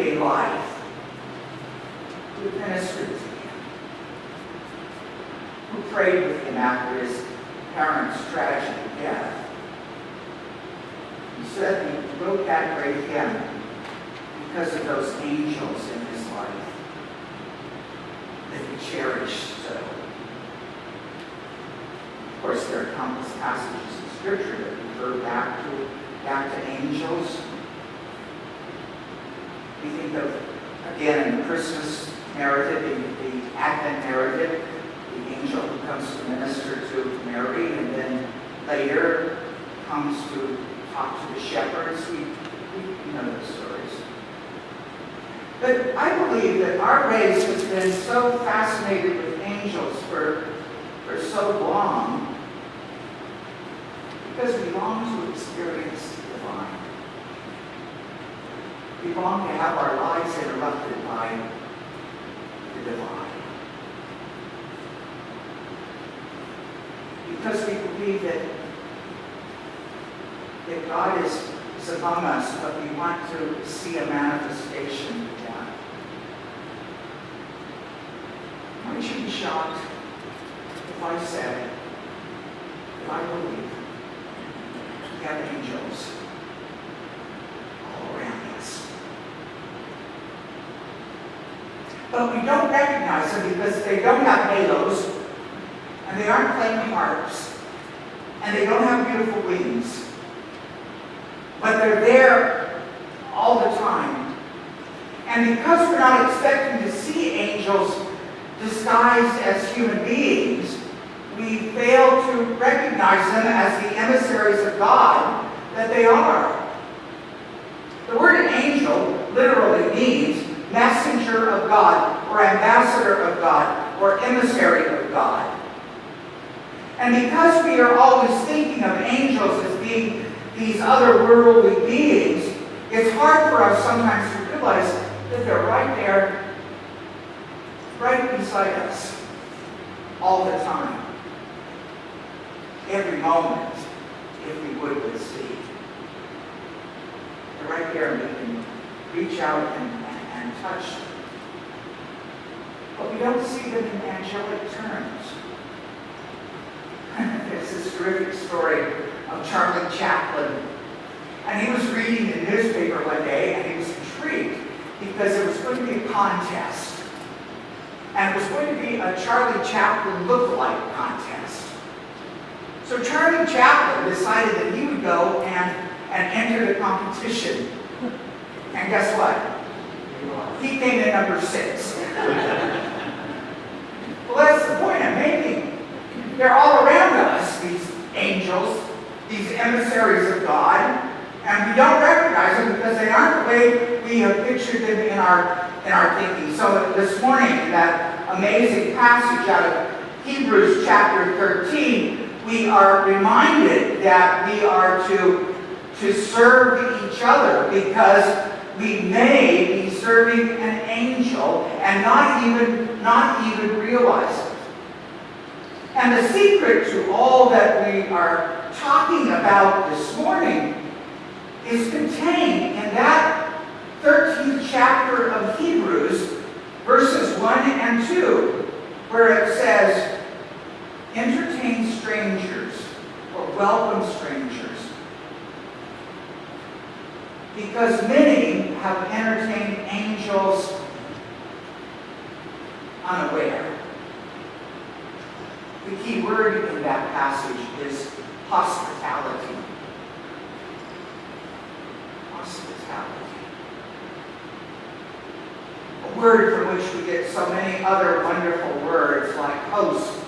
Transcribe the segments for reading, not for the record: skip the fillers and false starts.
everyday life who ministered to him, who prayed with him after his parents' tragic death. He said he wrote that great hymn because of those angels in his life that he cherished so. Of course, there are countless passages in Scripture that refer back to angels. We think of, again, in the Christmas narrative, the Advent narrative, the angel who comes to minister to Mary and then later comes to talk to the shepherds. We know those stories. But I believe that our race has been so fascinated with angels for so long because we long to experience the divine. We long to have our lives interrupted by the divine. Because we believe that God is among us, but we want to see a manifestation of that. Might you be shocked if I said that I believe we have angels all around us? But we don't recognize them because they don't have halos, and they aren't playing harps, and they don't have beautiful wings. But they're there all the time. And because we're not expecting to see angels disguised as human beings, we fail to recognize them as the emissaries of God that they are. The word angel literally means messenger of God, or ambassador of God, or emissary of God. And because we are always thinking of angels as being these otherworldly beings, it's hard for us sometimes to realize that they're right there, right beside us, all the time, every moment, if we would see. They're right there, and we can reach out and touch them. But we don't see them in angelic terms. There's this terrific story of Charlie Chaplin. And he was reading the newspaper one day, and he was intrigued because there was going to be a contest. And it was going to be a Charlie Chaplin look-alike contest. So Charlie Chaplin decided that he would go and enter the competition. And guess what? He came in number 6. Well, that's the point I'm making. They're all around us, these angels, these emissaries of God, and we don't recognize them because they aren't the way we have pictured them in our thinking. So this morning, in that amazing passage out of Hebrews chapter 13, we are reminded that we are to serve each other because we may be serving an angel and not even realize it. And the secret to all that we are talking about this morning is contained in that 13th chapter of Hebrews, verses 1 and 2, where it says, entertain strangers, or welcome strangers, because many have entertained angels unaware. The key word in that passage is hospitality. Hospitality. A word from which we get so many other wonderful words like host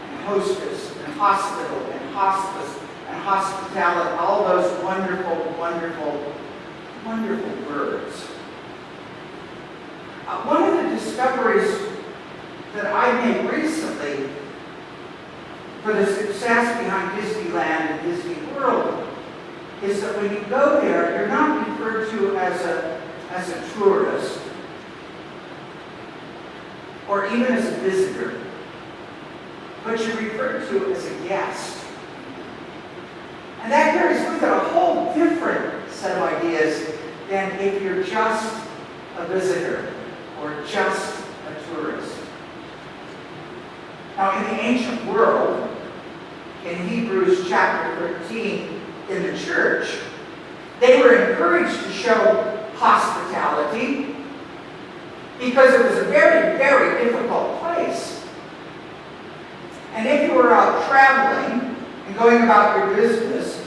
and hostess and hospital and hospice and hospitality, all those wonderful, wonderful, wonderful words. One of the discoveries that I made recently for the success behind Disneyland and Disney World is that when you go there, you're not referred to as a tourist or even as a visitor, but you're referred to as a guest. And that carries with it a whole different set of ideas than if you're just a visitor. just a tourist. Now, in the ancient world, in Hebrews chapter 13, in the church, they were encouraged to show hospitality because it was a very, very difficult place. And if you were out traveling and going about your business,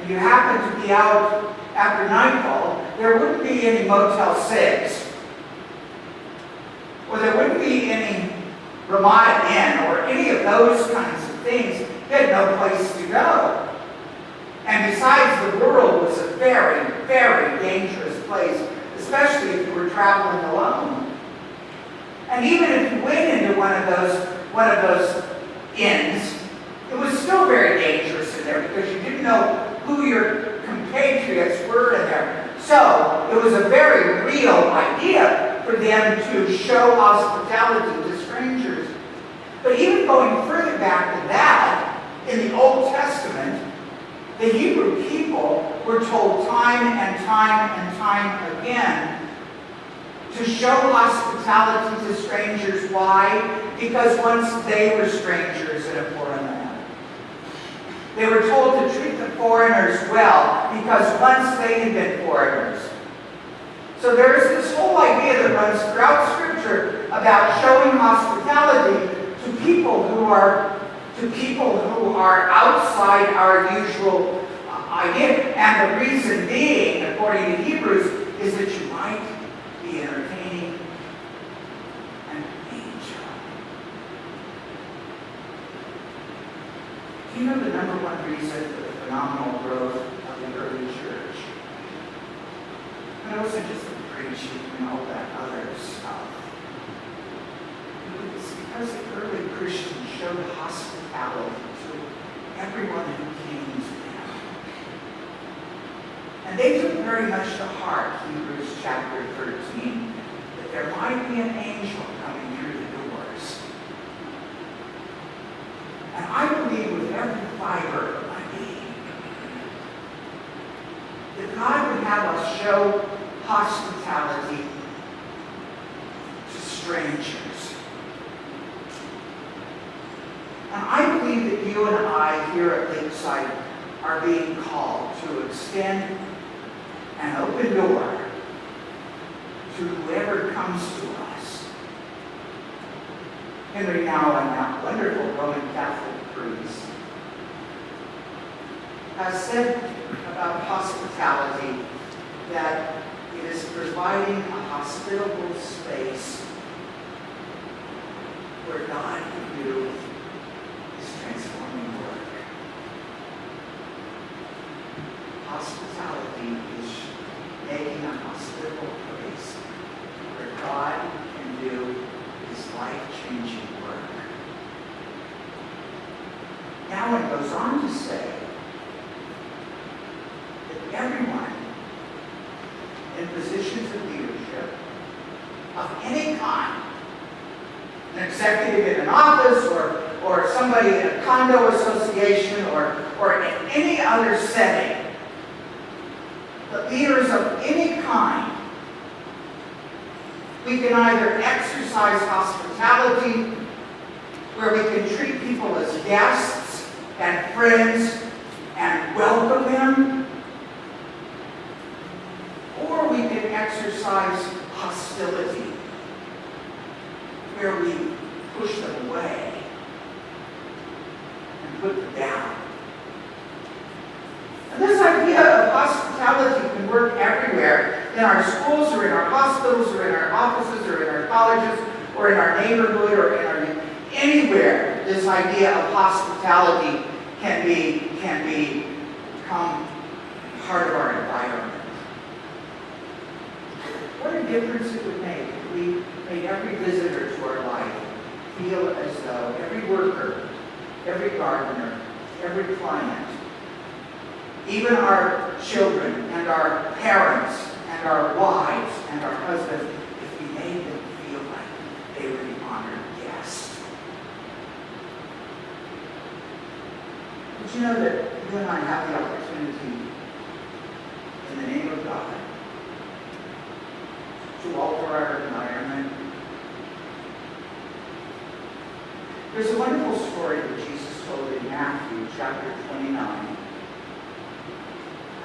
and you happened to be out after nightfall, there wouldn't be any Motel 6, or there wouldn't be any Ramada Inn, or any of those kinds of things. You had no place to go. And besides, the world was a very, very dangerous place, especially if you were traveling alone. And even if you went into one of those inns, it was still very dangerous in there because you didn't know who your compatriots were in there. So it was a very real idea for them to show hospitality to strangers. But even going further back than that, in the Old Testament, the Hebrew people were told time and time and time again to show hospitality to strangers. Why? Because once they were strangers in a foreign land. They were told to treat the foreigners well because once they had been foreigners. So there's this whole idea that runs throughout Scripture about showing hospitality to people who are outside our usual idea. And the reason being, according to Hebrews, is that you might be entertaining an angel. Do you know the number one reason for the phenomenal growth of the early church? It wasn't just the preaching and all that other stuff. It's because the early Christians showed hospitality to everyone who came to them. And they took very much to heart Hebrews chapter 13, that there might be an angel coming through the doors. And I believe with every fiber of my being that God would have us show hospitality to strangers. And I believe that you and I here at Lakeside are being called to extend an open door to whoever comes to us. Henry Nouwen, that wonderful Roman Catholic priest, has said about hospitality that it is providing a hospitable space where God can do His transforming work. Hospitality is making a hospitable place where God can do His life-changing work. Now it goes on to say that everyone in positions of leadership of any kind, an executive in an office or somebody in a condo association or in any other setting, the leaders of any kind, we can either exercise hospitality, where we can treat people as guests and friends and welcome them, or we can exercise hostility, where we push them away and put them down. And this idea of hospitality can work everywhere, in our schools or in our hospitals or in our offices or in our colleges or in our neighborhood or in anywhere. This idea of hospitality can become part of our environment. What a difference it would make if we made every visitor to our life feel as though every worker, every gardener, every client, even our children and our parents and our wives and our husbands, if we made them feel like they were the honored guest. Did you know that you and I have the opportunity, in the name of God, to alter our environment There's a wonderful story that Jesus told in Matthew chapter 29.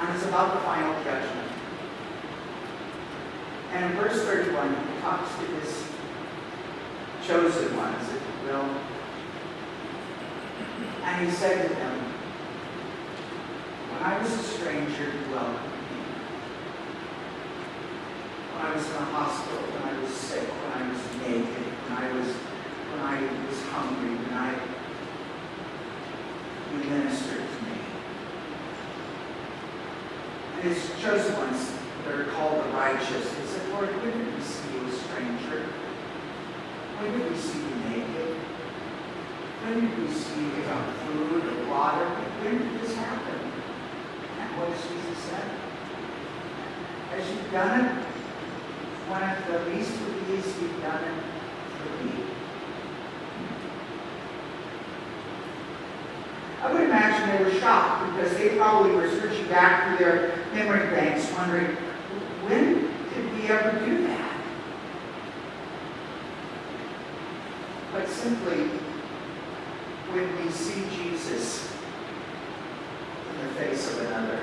And it's about the final judgment. And in verse 31, he talks to his chosen ones, if you will. And he said to them, when I was a stranger, you welcomed me. When I was in a hospital, when I was sick, when I was naked, when I was hungry, you ministered to me. And his chosen ones, that are called the righteous, they said, Lord, when did we see you a stranger? When did we see you naked? When did we see you without food or water? When did this happen? And what does Jesus say? As you've done it, one of the least of these, you've done it for me. I would imagine they were shocked because they probably were searching back through their memory banks, wondering, when did we ever do that? But simply, when we see Jesus in the face of another.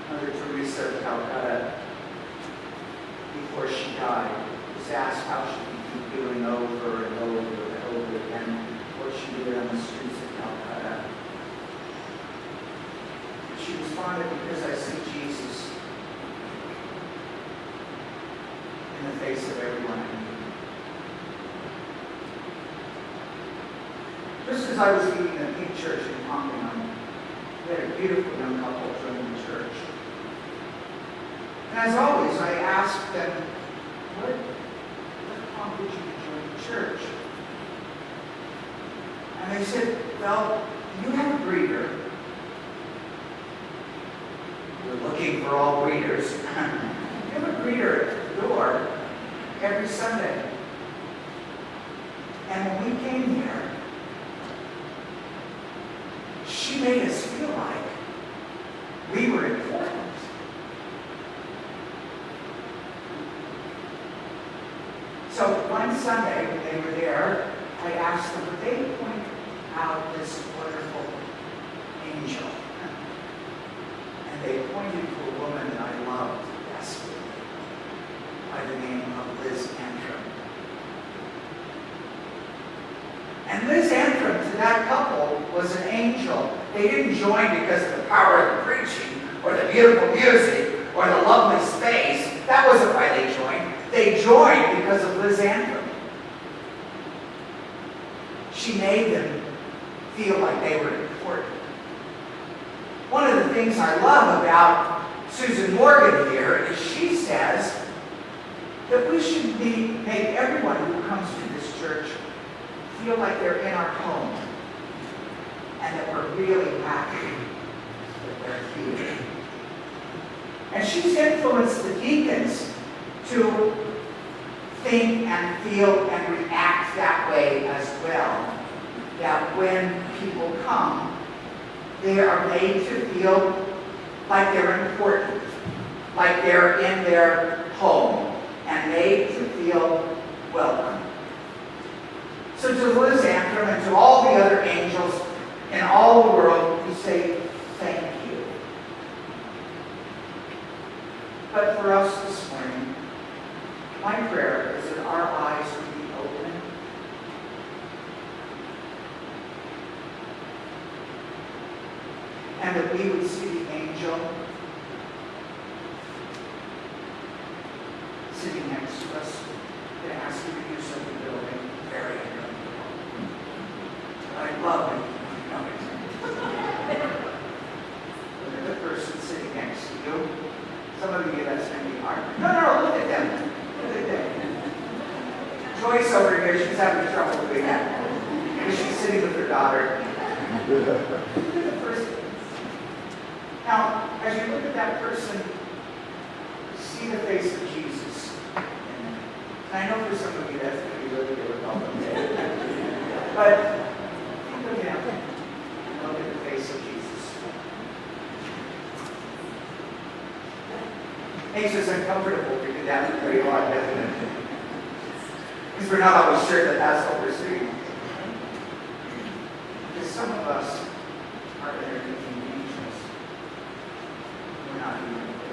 Mother Teresa of Calcutta, before she died, was asked how she could keep doing over and over and over again what she did on the streets of Calcutta. She responded, because I see Jesus in the face of everyone I meet. Just as I was leaving the Pink Church in Hongkong, we had a beautiful young couple join the church. And as always, I asked them, what prompted you to join the church? And they said, well, you have a greeter. We're looking for all greeters. You have a greeter at the door every Sunday. And when we came here, she made us feel like we were important. So one Sunday when they were there, I asked them, would they point out this wonderful angel? And they pointed to a woman that I loved desperately by the name of Liz Antrim. And Liz Antrim, to that couple, was an angel. They didn't join because of the power of the preaching, or the beautiful music, or the lovely space. That wasn't why they joined. They joined because of Liz Antrim. She made them feel like they were important. One of the things I love about Susan Morgan here is she says that we should make everyone who comes to this church feel like they're in our home and that we're really happy that they're here. And she's influenced the deacons to think and feel and react that way as well. That when people come, they are made to feel like they're important, like they're in their home, and made to feel welcome. So to Liz Antrim and to all the other angels in all the world, we say thank you. But for us this morning, my prayer is that our eyes would be open and that we would see the angel sitting next to us. I'm going to ask you to do something building very uncomfortable. I love it. Look at the person sitting next to you. Some of you, that's going to be hard. No, look at them. Look at them. Joyce over here, she's having trouble doing that. Because she's sitting with her daughter. Look at the person. Now, as you look at that person, see the face of Jesus. And I know for some of you that's going to be really difficult. But think of him and look at the face of Jesus. Makes us uncomfortable to do that very hard, doesn't it? Because we're not always sure that that's what we're seeing. Because some of us are entertaining angels. We're not even aware.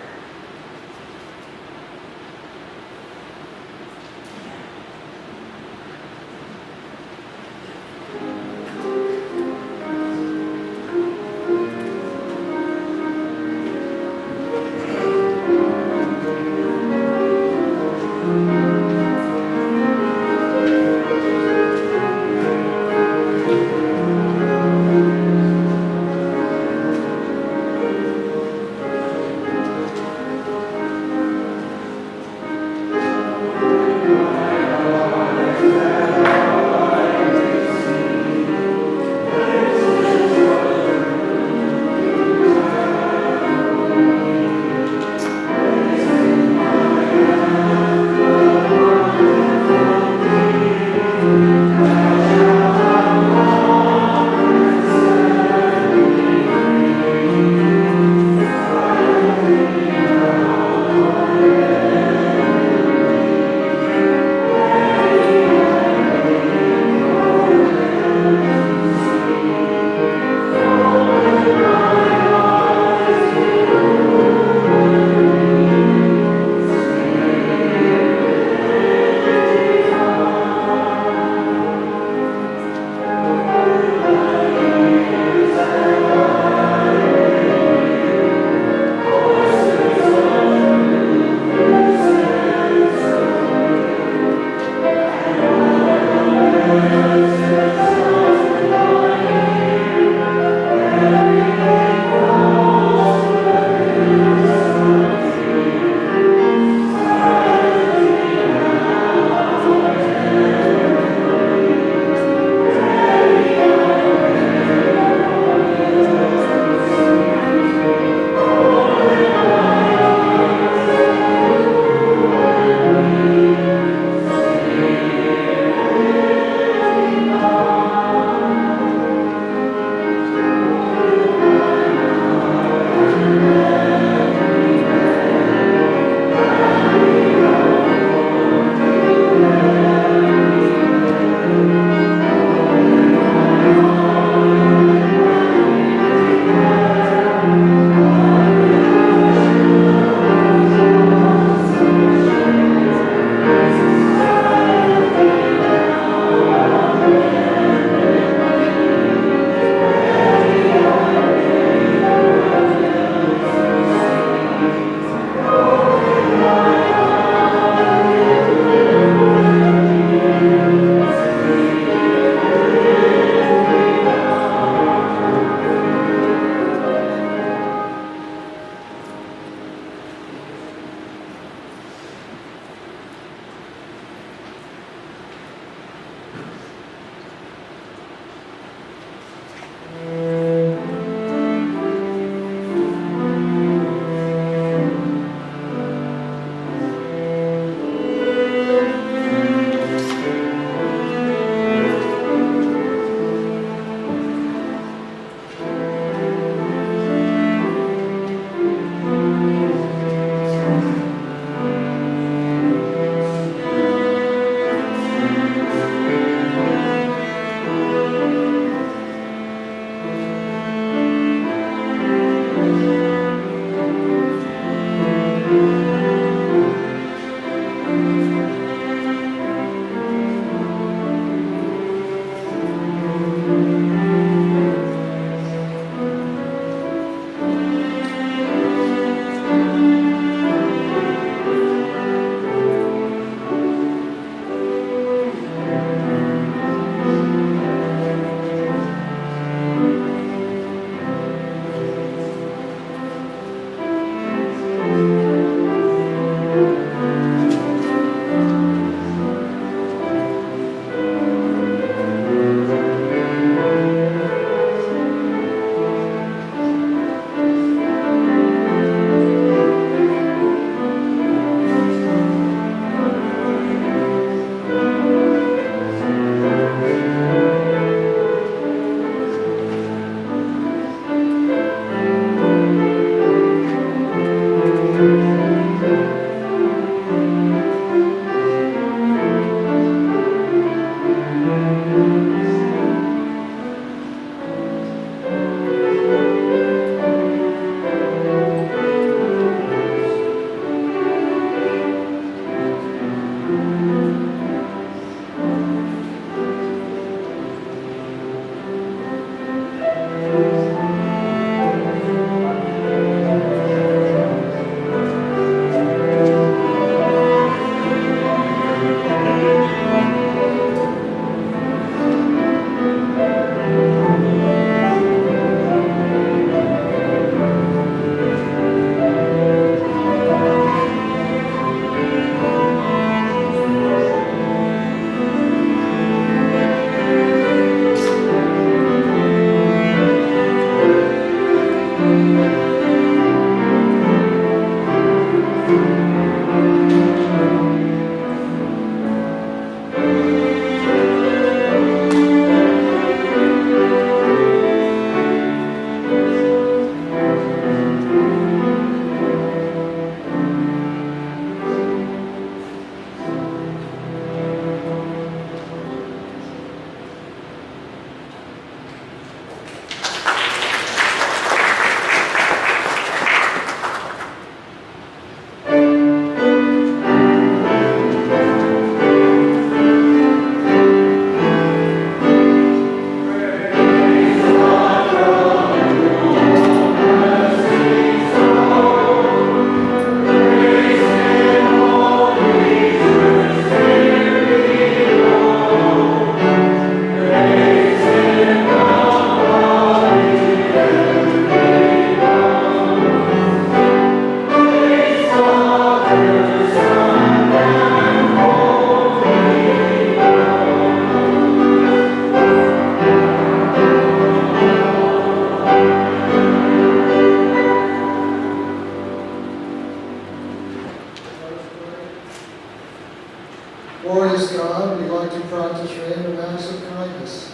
practice random acts of kindness.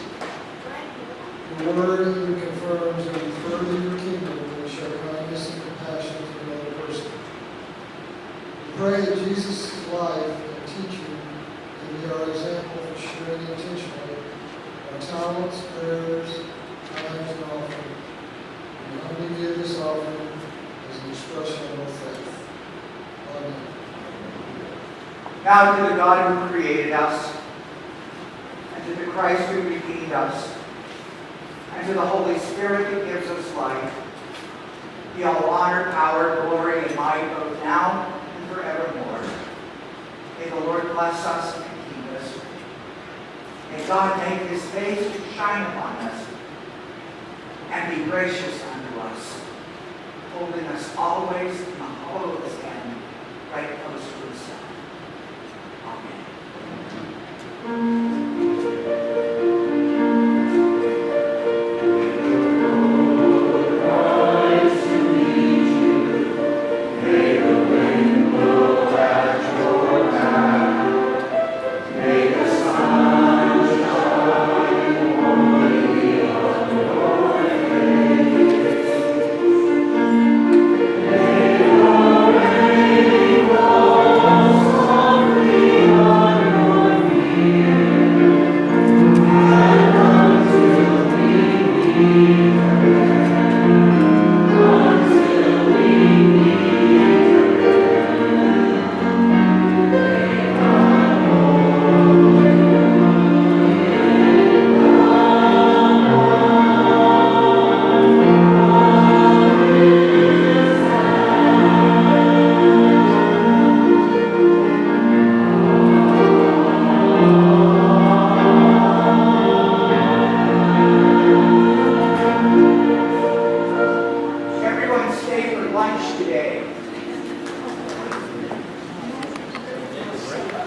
Your word either confirms or further your kingdom when we show kindness and compassion to another person. We pray that Jesus' life and teaching can be our example for sharing intentionally our talents, prayers, times, and offering. We humbly give this offering as an expression of our faith. Amen. Now to the God who created us, and to the Christ who redeemed us, and to the Holy Spirit who gives us life, be all honor, power, glory, and might, both now and forevermore. May the Lord bless us and keep us. May God make his face to shine upon us and be gracious unto us, holding us always in the hollow of his hand, right close to himself. Amen.